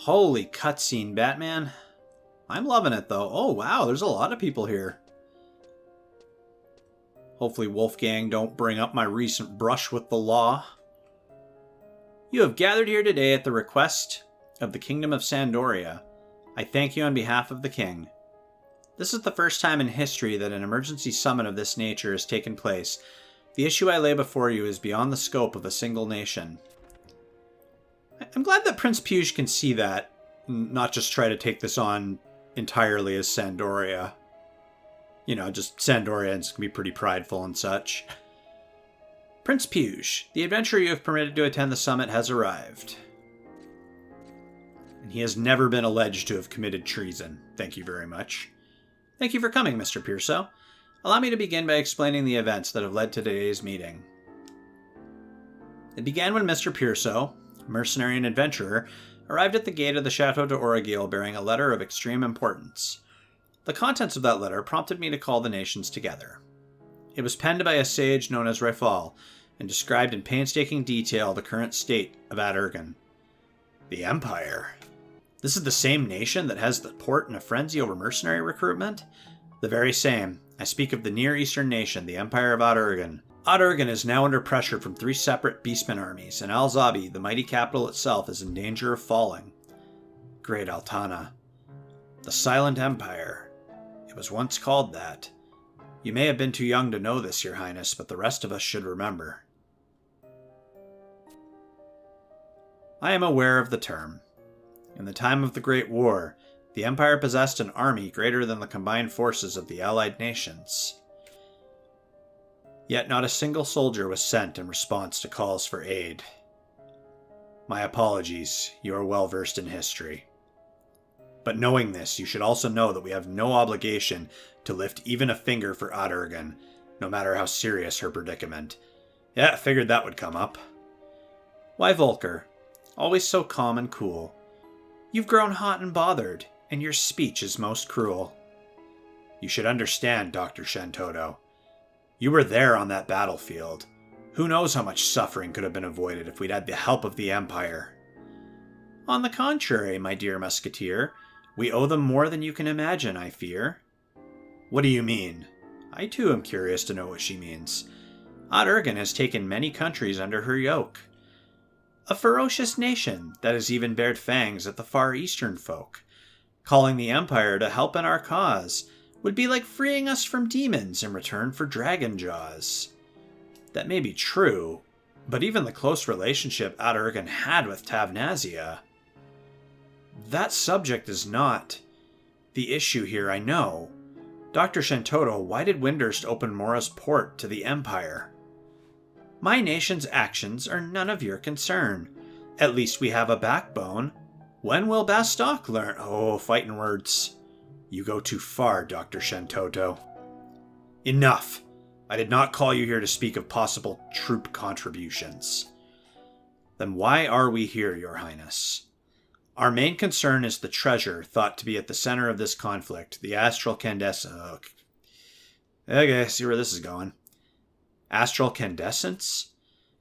Holy cutscene, Batman. I'm loving it, though. Oh, wow, there's a lot of people here. Hopefully Wolfgang don't bring up my recent brush with the law. You have gathered here today at the request of the Kingdom of Sandoria. I thank you on behalf of the King. This is the first time in history that an emergency summit of this nature has taken place. The issue I lay before you is beyond the scope of a single nation. I'm glad that Prince Piyush can see that, not just try to take this on entirely as Sandoria. You know, just Sandorians can be pretty prideful and such. Prince Piyush, the adventurer you have permitted to attend the summit has arrived. And he has never been alleged to have committed treason. Thank you very much. Thank you for coming, Mr. Pierso. Allow me to begin by explaining the events that have led to today's meeting. It began when Mr. Pierso, mercenary and adventurer, arrived at the gate of the Chateau d'Oragil bearing a letter of extreme importance. The contents of that letter prompted me to call the nations together. It was penned by a sage known as Rafal, and described in painstaking detail the current state of Aht Urghan. The Empire. This is the same nation that has the port in a frenzy over mercenary recruitment? The very same. I speak of the Near Eastern nation, the Empire of Aht Urghan. Aht Urghan is now under pressure from 3 separate beastmen armies, and Al-Zabi, the mighty capital itself, is in danger of falling. Great Altana. The Silent Empire. It was once called that. You may have been too young to know this, Your Highness, but the rest of us should remember. I am aware of the term. In the time of the Great War, the Empire possessed an army greater than the combined forces of the allied nations. Yet not a single soldier was sent in response to calls for aid. My apologies, you are well versed in history. But knowing this, you should also know that we have no obligation to lift even a finger for Aht Urghan, no matter how serious her predicament. Yeah, I figured that would come up. Why, Volker, always so calm and cool. You've grown hot and bothered, and your speech is most cruel. You should understand, Dr. Shentoto. You were there on that battlefield. Who knows how much suffering could have been avoided if we'd had the help of the Empire? On the contrary, my dear musketeer, we owe them more than you can imagine, I fear. What do you mean? I too am curious to know what she means. Aht Urghan has taken many countries under her yoke. A ferocious nation that has even bared fangs at the far eastern folk. Calling the Empire to help in our cause would be like freeing us from demons in return for dragon jaws. That may be true, but even the close relationship Aht Urghan had with Tavnazia. That subject is not the issue here, I know. Dr. Shentoto, why did Windurst open Mora's port to the Empire? My nation's actions are none of your concern. At least we have a backbone. When will Bastok learn? Oh, fighting words. You go too far, Dr. Shentoto. Enough! I did not call you here to speak of possible troop contributions. Then why are we here, Your Highness? Our main concern is the treasure thought to be at the center of this conflict, the Astral Candescence. Okay, I see where this is going. Astral Candescence?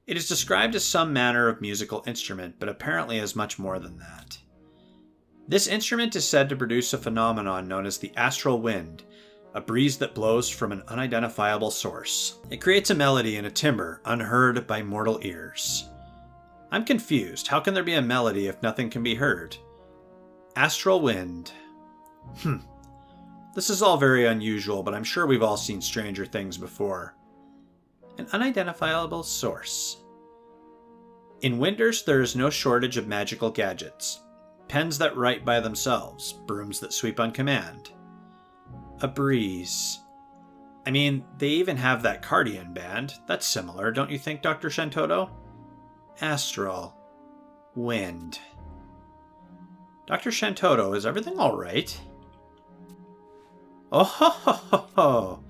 It is described as some manner of musical instrument, but apparently is much more than that. This instrument is said to produce a phenomenon known as the astral wind, a breeze that blows from an unidentifiable source. It creates a melody in a timbre unheard by mortal ears. I'm confused. How can there be a melody if nothing can be heard? Astral wind. This is all very unusual, but I'm sure we've all seen stranger things before. An unidentifiable source. In Windurst, there is no shortage of magical gadgets. Pens that write by themselves, brooms that sweep on command. A breeze. I mean, they even have that Cardian band. That's similar, don't you think, Dr. Shentoto? Astral. Wind. Dr. Shentoto, is everything all right? Oh ho ho ho ho!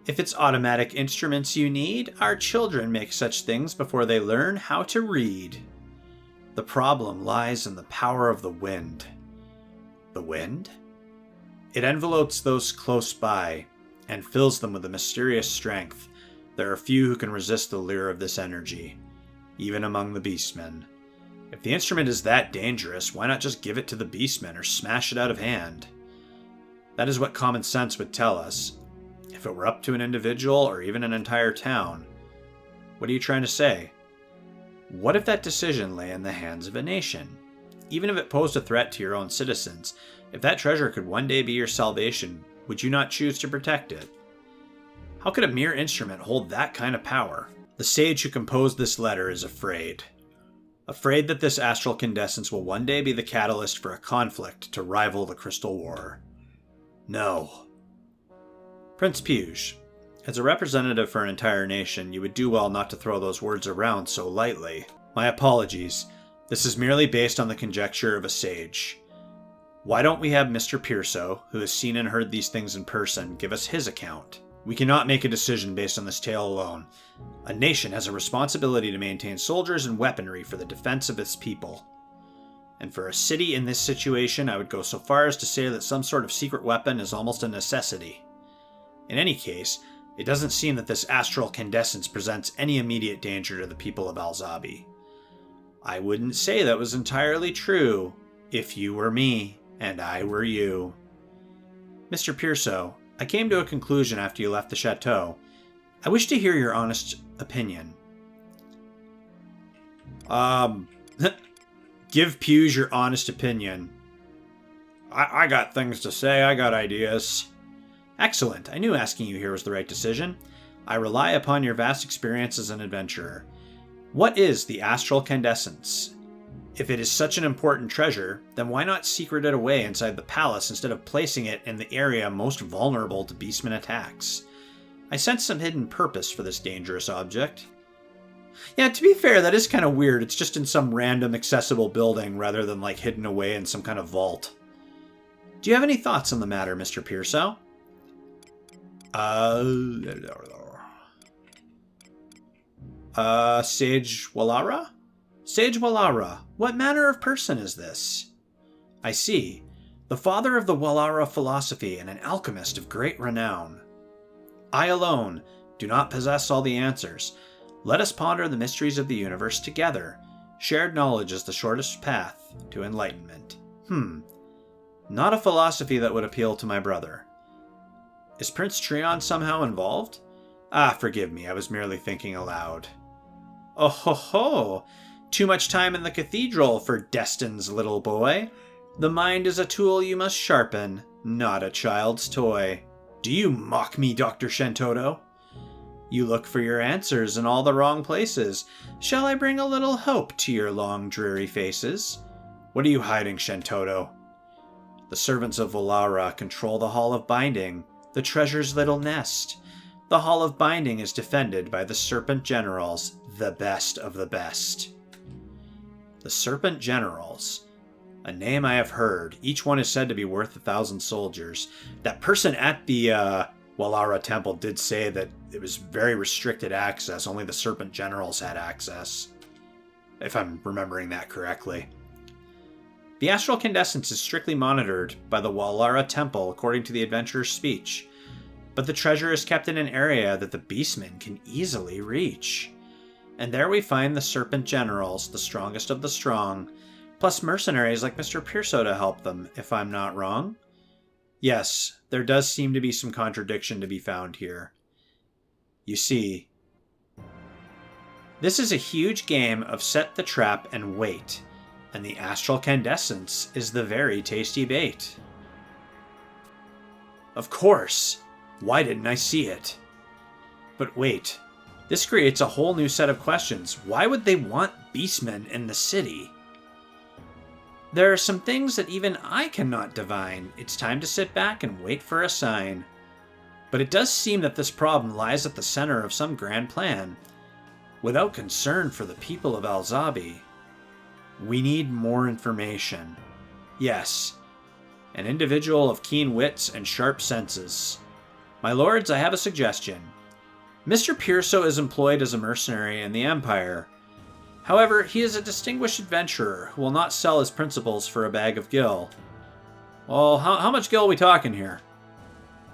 If it's automatic instruments you need, our children make such things before they learn how to read. The problem lies in the power of the wind. The wind? It envelopes those close by and fills them with a mysterious strength. There are few who can resist the lure of this energy, even among the beastmen. If the instrument is that dangerous, why not just give it to the beastmen or smash it out of hand? That is what common sense would tell us. If it were up to an individual or even an entire town. What are you trying to say? What if that decision lay in the hands of a nation? Even if it posed a threat to your own citizens, if that treasure could one day be your salvation, would you not choose to protect it? How could a mere instrument hold that kind of power? The sage who composed this letter is afraid. Afraid that this astral condescence will one day be the catalyst for a conflict to rival the Crystal War. No. Prince Piyush, as a representative for an entire nation, you would do well not to throw those words around so lightly. My apologies. This is merely based on the conjecture of a sage. Why don't we have Mrpierso, who has seen and heard these things in person, give us his account? We cannot make a decision based on this tale alone. A nation has a responsibility to maintain soldiers and weaponry for the defense of its people. And for a city in this situation, I would go so far as to say that some sort of secret weapon is almost a necessity. In any case, it doesn't seem that this astral condescence presents any immediate danger to the people of Alzabi. I wouldn't say that was entirely true, if you were me, and I were you. Mrpierso, I came to a conclusion after you left the chateau. I wish to hear your honest opinion. Give Piyush your honest opinion. I got things to say, I got ideas. Excellent, I knew asking you here was the right decision. I rely upon your vast experience as an adventurer. What is the astral condescence? If it is such an important treasure, then why not secret it away inside the palace instead of placing it in the area most vulnerable to beastmen attacks? I sense some hidden purpose for this dangerous object. Yeah, to be fair, that is kind of weird. It's just in some random accessible building rather than like hidden away in some kind of vault. Do you have any thoughts on the matter, Mrpierso? Sage Walara? Sage Walara, what manner of person is this? I see. The father of the Walara philosophy and an alchemist of great renown. I alone do not possess all the answers. Let us ponder the mysteries of the universe together. Shared knowledge is the shortest path to enlightenment. Not a philosophy that would appeal to my brother. Is Prince Treon somehow involved? Forgive me, I was merely thinking aloud. Oh ho ho! Too much time in the cathedral for Destin's little boy. The mind is a tool you must sharpen, not a child's toy. Do you mock me, Dr. Shentoto? You look for your answers in all the wrong places. Shall I bring a little hope to your long, dreary faces? What are you hiding, Shentoto? The servants of Walara control the Hall of Binding, the treasure's little nest. The Hall of Binding is defended by the Serpent Generals, the best of the best. The Serpent Generals. A name I have heard. Each one is said to be worth 1,000 soldiers. That person at the Walara Temple did say that it was very restricted access. Only the Serpent Generals had access. If I'm remembering that correctly. The astral condescence is strictly monitored by the Walara Temple according to the adventurer's speech. But the treasure is kept in an area that the beastmen can easily reach. And there we find the Serpent Generals, the strongest of the strong, plus mercenaries like Mrpierso to help them, if I'm not wrong. Yes, there does seem to be some contradiction to be found here. You see, this is a huge game of set the trap and wait, and the astral condescence is the very tasty bait. Of course! Why didn't I see it? But wait, this creates a whole new set of questions. Why would they want beastmen in the city? There are some things that even I cannot divine. It's time to sit back and wait for a sign. But it does seem that this problem lies at the center of some grand plan. Without concern for the people of Alzabi, we need more information. Yes, an individual of keen wits and sharp senses. My lords, I have a suggestion. Mrpierso is employed as a mercenary in the Empire. However, he is a distinguished adventurer who will not sell his principles for a bag of gil. Well, how much gil are we talking here?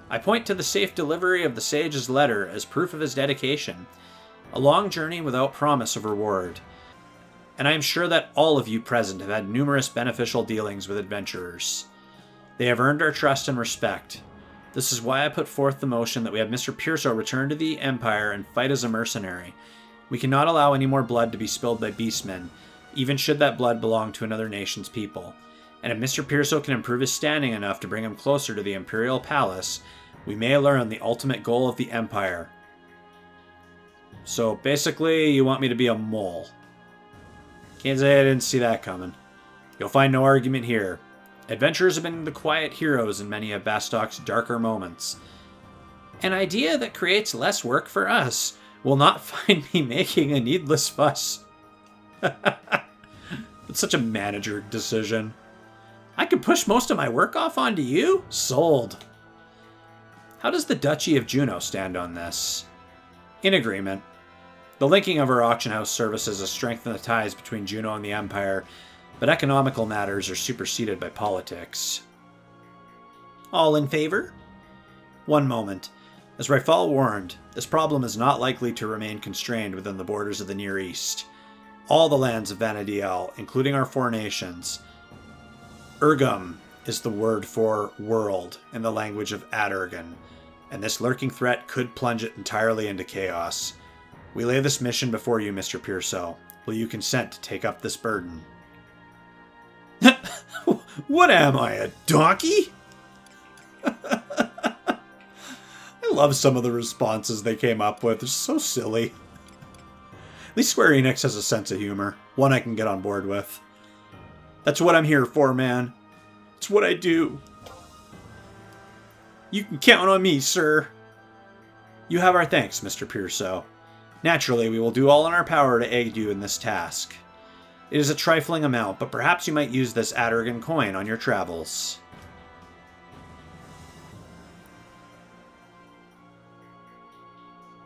I point to the safe delivery of the sage's letter as proof of his dedication. A long journey without promise of reward. and I am sure that all of you present have had numerous beneficial dealings with adventurers. They have earned our trust and respect. This is why I put forth the motion that we have Mrpierso return to the Empire and fight as a mercenary. We cannot allow any more blood to be spilled by beastmen, even should that blood belong to another nation's people. And if Mrpierso can improve his standing enough to bring him closer to the Imperial Palace, we may learn the ultimate goal of the Empire. So basically, you want me to be a mole. Can't say I didn't see that coming. You'll find no argument here. Adventurers have been the quiet heroes in many of Bastok's darker moments. An idea that creates less work for us will not find me making a needless fuss. It's such a manager decision. I could push most of my work off onto you? Sold. How does the Duchy of Jeuno stand on this? In agreement. The linking of our auction house services has strengthened the ties between Jeuno and the Empire, but economical matters are superseded by politics. All in favor? One moment. As Rifal warned, this problem is not likely to remain constrained within the borders of the Near East. All the lands of Vanadiel, including our 4 nations. Urghan is the word for world in the language of Aht Urghan, and this lurking threat could plunge it entirely into chaos. We lay this mission before you, Mrpierso. Will you consent to take up this burden? What am I, a donkey? I love some of the responses they came up with. They're so silly. At least Square Enix has a sense of humor. One I can get on board with. That's what I'm here for, man. It's what I do. You can count on me, sir. You have our thanks, Mrpierso. Naturally, we will do all in our power to aid you in this task. It is a trifling amount, but perhaps you might use this Aht Urghan coin on your travels.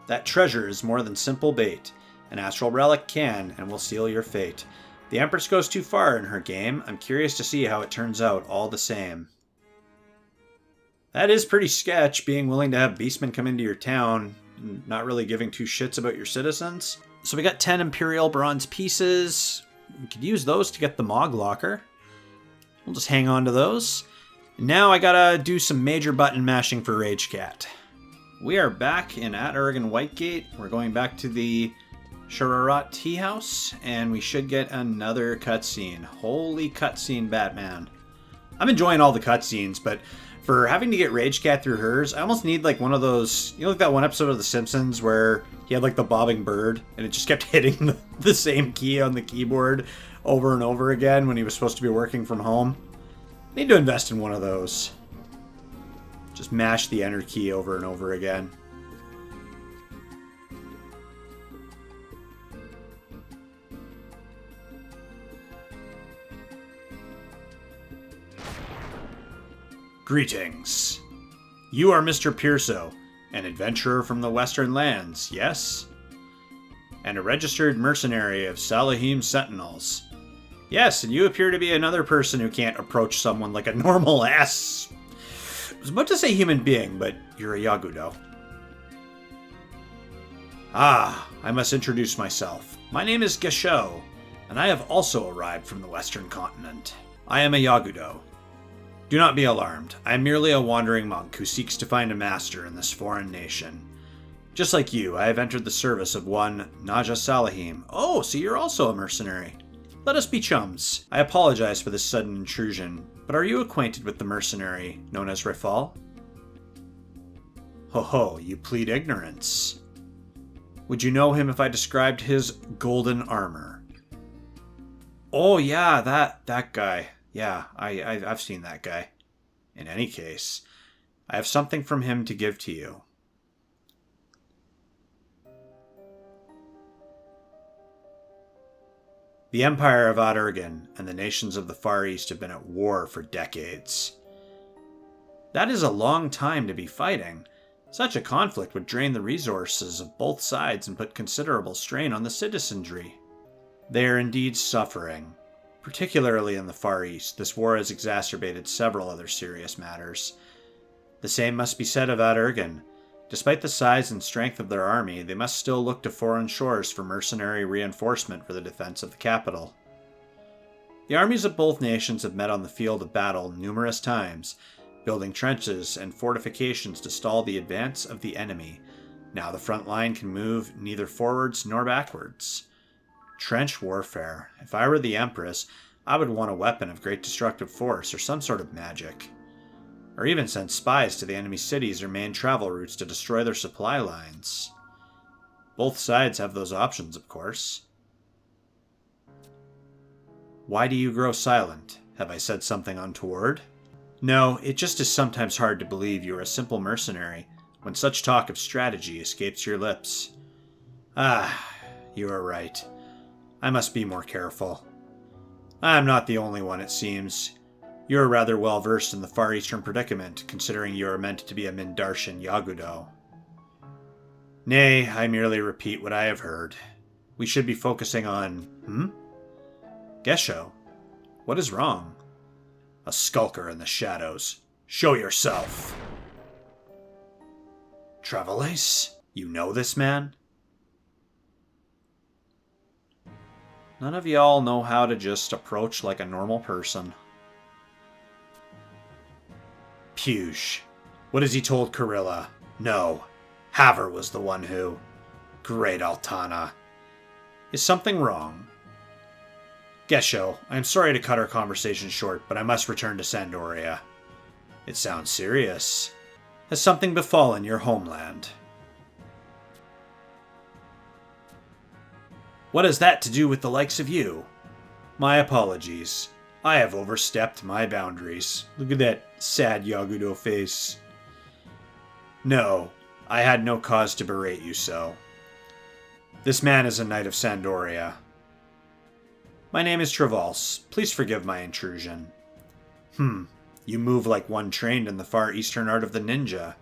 That treasure is more than simple bait. An astral relic can and will seal your fate. The Empress goes too far in her game. I'm curious to see how it turns out all the same. That is pretty sketch, being willing to have beastmen come into your town and not really giving 2 shits about your citizens. So we got 10 Imperial bronze pieces. We could use those to get the Mog Locker. We'll just hang on to those. And now I gotta do some major button mashing for Ragecat. We are back in Aht Urghan Whitegate. We're going back to the Shararat Tea House, and we should get another cutscene. Holy cutscene, Batman. I'm enjoying all the cutscenes, but for having to get Ragecat through hers, I almost need like one of those, you know, like that one episode of The Simpsons where he had like the bobbing bird and it just kept hitting the same key on the keyboard over and over again when he was supposed to be working from home. I need to invest in one of those. Just mash the enter key over and over again. Greetings. You are Mrpierso, an adventurer from the Western Lands, yes? And a registered mercenary of Salaheem Sentinels. Yes, and you appear to be another person who can't approach someone like a normal ass. I was about to say human being, but you're a Yagudo. Ah, I must introduce myself. My name is Gesho, and I have also arrived from the Western continent. I am a Yagudo. Do not be alarmed. I am merely a wandering monk who seeks to find a master in this foreign nation. Just like you, I have entered the service of one Naja Salaheem. Oh, so you're also a mercenary. Let us be chums. I apologize for this sudden intrusion, but are you acquainted with the mercenary known as Rifal? Ho ho, you plead ignorance. Would you know him if I described his golden armor? Oh yeah, that guy. Yeah, I've seen that guy. In any case, I have something from him to give to you. The Empire of Aht Urghan and the nations of the Far East have been at war for decades. That is a long time to be fighting. Such a conflict would drain the resources of both sides and put considerable strain on the citizenry. They are indeed suffering. Particularly in the Far East, this war has exacerbated several other serious matters. The same must be said of Aht Urghan. Despite the size and strength of their army, they must still look to foreign shores for mercenary reinforcement for the defense of the capital. The armies of both nations have met on the field of battle numerous times, building trenches and fortifications to stall the advance of the enemy. Now the front line can move neither forwards nor backwards. Trench warfare. If I were the Empress, I would want a weapon of great destructive force or some sort of magic. Or even send spies to the enemy cities or main travel routes to destroy their supply lines. Both sides have those options, of course. Why do you grow silent? Have I said something untoward? No, it just is sometimes hard to believe you are a simple mercenary when such talk of strategy escapes your lips. Ah, you are right. I must be more careful. I am not the only one, it seems. You are rather well versed in the Far Eastern predicament, considering you are meant to be a Mindarshan Yagudo. Nay, I merely repeat what I have heard. We should be focusing on, Gesho, what is wrong? A skulker in the shadows. Show yourself! Travalace? You know this man? None of y'all know how to just approach like a normal person. Puge. What has he told Kurilla? No. Haver was the one who... Great Altana. Is something wrong? Gesho, I am sorry to cut our conversation short, but I must return to Sandoria. It sounds serious. Has something befallen your homeland? What has that to do with the likes of you? My apologies. I have overstepped my boundaries. Look at that sad Yagudo face. No, I had no cause to berate you so. This man is a knight of Sandoria. My name is Travals. Please forgive my intrusion. You move like one trained in the far eastern art of the ninja.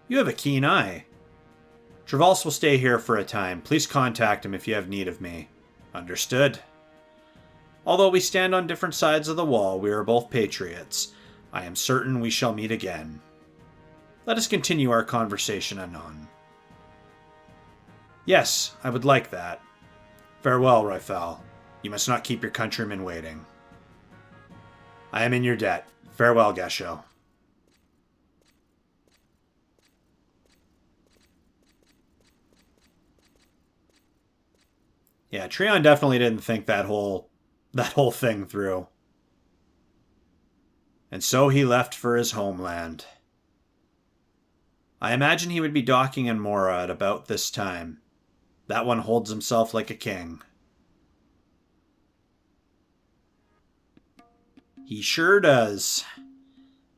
You have a keen eye. Travals will stay here for a time. Please contact him if you have need of me. Understood. Although we stand on different sides of the wall, we are both patriots. I am certain we shall meet again. Let us continue our conversation anon. Yes, I would like that. Farewell, Royfel. You must not keep your countrymen waiting. I am in your debt. Farewell, Gesho. Yeah, Treon definitely didn't think that whole thing through. And so he left for his homeland. I imagine he would be docking in Mora at about this time. That one holds himself like a king. He sure does.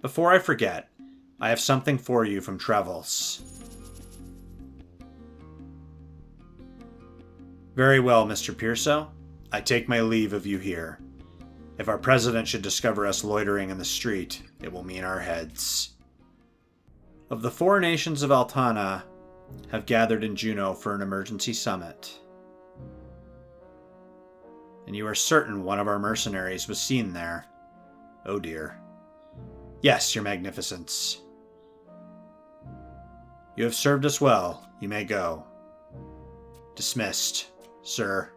Before I forget, I have something for you from Travals. Very well, Mr. Mrpierso. I take my leave of you here. If our president should discover us loitering in the street, it will mean our heads. Of the 4 nations of Altana have gathered in Jeuno for an emergency summit. And you are certain one of our mercenaries was seen there. Oh dear. Yes, your magnificence. You have served us well. You may go. Dismissed, sir.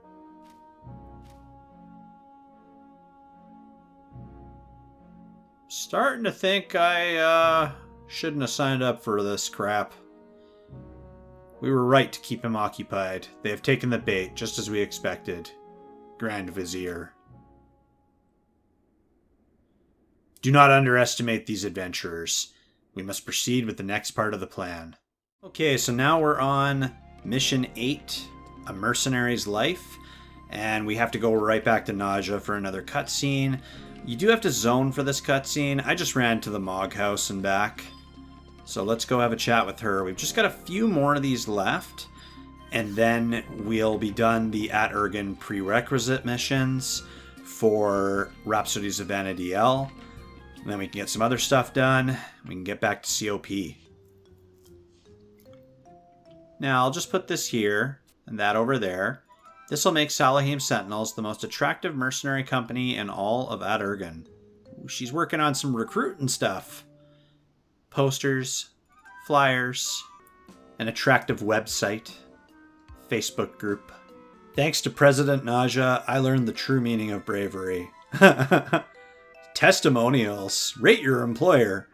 Starting to think I shouldn't have signed up for this crap. We were right to keep him occupied. They have taken the bait, just as we expected. Grand Vizier. Do not underestimate these adventurers. We must proceed with the next part of the plan. Okay, so now we're on Mission 8, A Mercenary's Life, and we have to go right back to Naja for another cutscene. You do have to zone for this cutscene. I just ran to the Mog House and back. So let's go have a chat with her. We've just got a few more of these left, and then we'll be done the Aht Urghan prerequisite missions for Rhapsodies of Vana'diel. And then we can get some other stuff done. We can get back to COP. Now, I'll just put this here and that over there. This will make Salaheem Sentinels the most attractive mercenary company in all of Aht Urghan. Ooh, she's working on some recruiting stuff. Posters, flyers. an attractive website, Facebook group. Thanks to President Naja, I learned the true meaning of bravery. Testimonials. Rate your employer.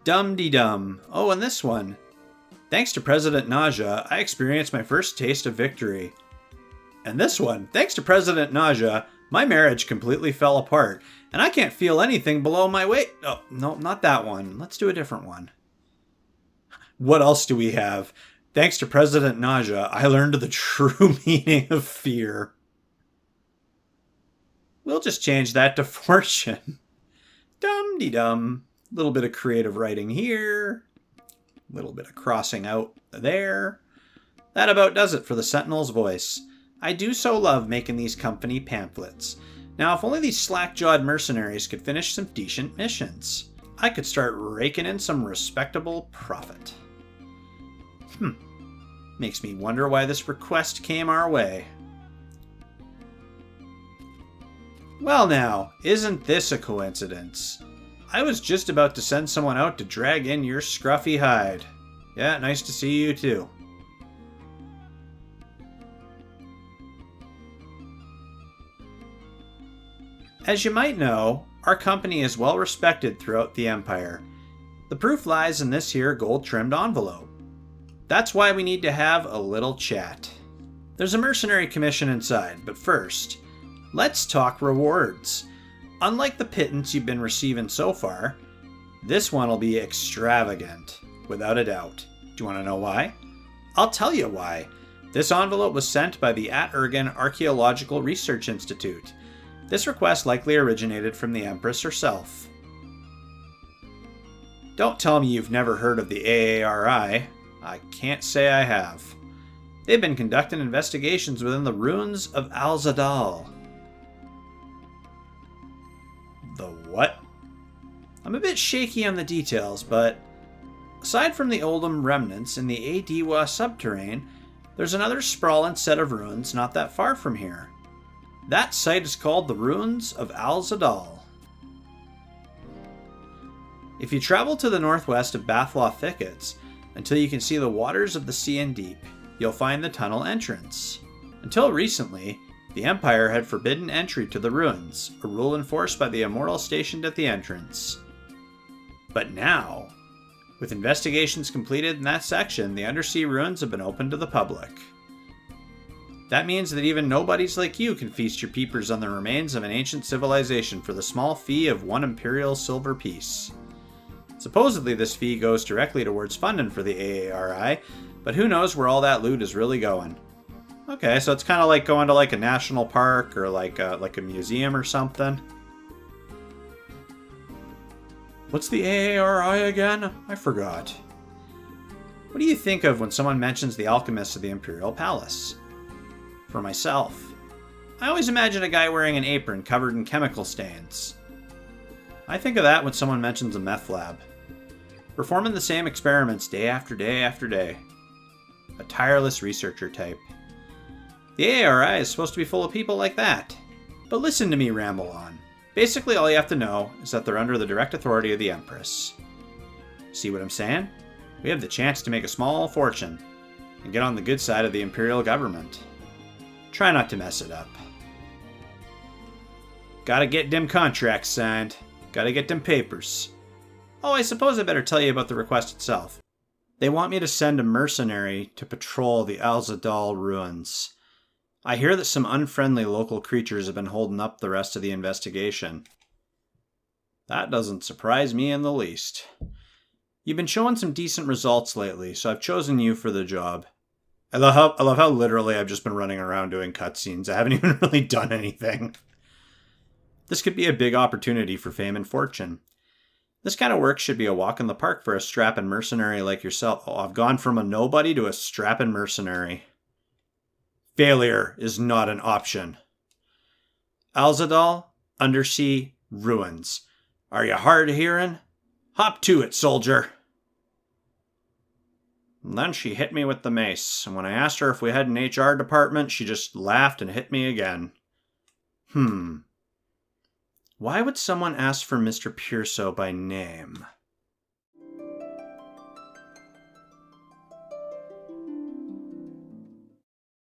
Dum-de-dum. Oh, and this one. Thanks to President Naja, I experienced my first taste of victory. And this one. Thanks to President Naja, my marriage completely fell apart, and I can't feel anything below my waist. Oh, no, not that one. Let's do a different one. What else do we have? Thanks to President Naja, I learned the true meaning of fear. We'll just change that to fortune. Dum-de-dum. Little bit of creative writing here. Little bit of crossing out there. That about does it for the Sentinel's voice. I do so love making these company pamphlets. Now, if only these slack-jawed mercenaries could finish some decent missions, I could start raking in some respectable profit. Makes me wonder why this request came our way. Well now, isn't this a coincidence? I was just about to send someone out to drag in your scruffy hide. Yeah, nice to see you too. As you might know, our company is well respected throughout the Empire. The proof lies in this here gold-trimmed envelope. That's why we need to have a little chat. There's a mercenary commission inside, but first, let's talk rewards. Unlike the pittance you've been receiving so far, this one will be extravagant, without a doubt. Do you want to know why? I'll tell you why. This envelope was sent by the Aht Urghan Archaeological Research Institute. This request likely originated from the Empress herself. Don't tell me you've never heard of the AARI. I can't say I have. They've been conducting investigations within the ruins of Al-Zadal. The what? I'm a bit shaky on the details, but aside from the Oldham remnants in the Adiwa subterrane, there's another sprawling set of ruins not that far from here. That site is called the Ruins of Al-Zadal. If you travel to the northwest of Bathlaw Thickets until you can see the waters of the sea and deep, you'll find the tunnel entrance. Until recently, the Empire had forbidden entry to the ruins, a rule enforced by the immortal stationed at the entrance. But now, with investigations completed in that section, the undersea ruins have been opened to the public. That means that even nobodies like you can feast your peepers on the remains of an ancient civilization for the small fee of 1 imperial silver piece. Supposedly this fee goes directly towards funding for the AARI, but who knows where all that loot is really going. Okay, so it's kind of like going to like a national park or like a museum or something. What's the AARI again? I forgot. What do you think of when someone mentions the alchemists of the Imperial Palace? For myself, I always imagine a guy wearing an apron covered in chemical stains. I think of that when someone mentions a meth lab. Performing the same experiments day after day after day. A tireless researcher type. The AARI is supposed to be full of people like that. But listen to me ramble on. Basically all you have to know is that they're under the direct authority of the Empress. See what I'm saying? We have the chance to make a small fortune and get on the good side of the Imperial government. Try not to mess it up. Gotta get them contracts signed. Gotta get them papers. Oh, I suppose I better tell you about the request itself. They want me to send a mercenary to patrol the Al-Zadal ruins. I hear that some unfriendly local creatures have been holding up the rest of the investigation. That doesn't surprise me in the least. You've been showing some decent results lately, so I've chosen you for the job. I love how literally I've just been running around doing cutscenes. I haven't even really done anything. This could be a big opportunity for fame and fortune. This kind of work should be a walk in the park for a strapping mercenary like yourself. Oh, I've gone from a nobody to a strapping mercenary. Failure is not an option. Al-Zadal, Undersea, Ruins. Are you hard of hearing? Hop to it, soldier. And then she hit me with the mace, and when I asked her if we had an HR department, she just laughed and hit me again. Why would someone ask for Mr. Mrpierso by name?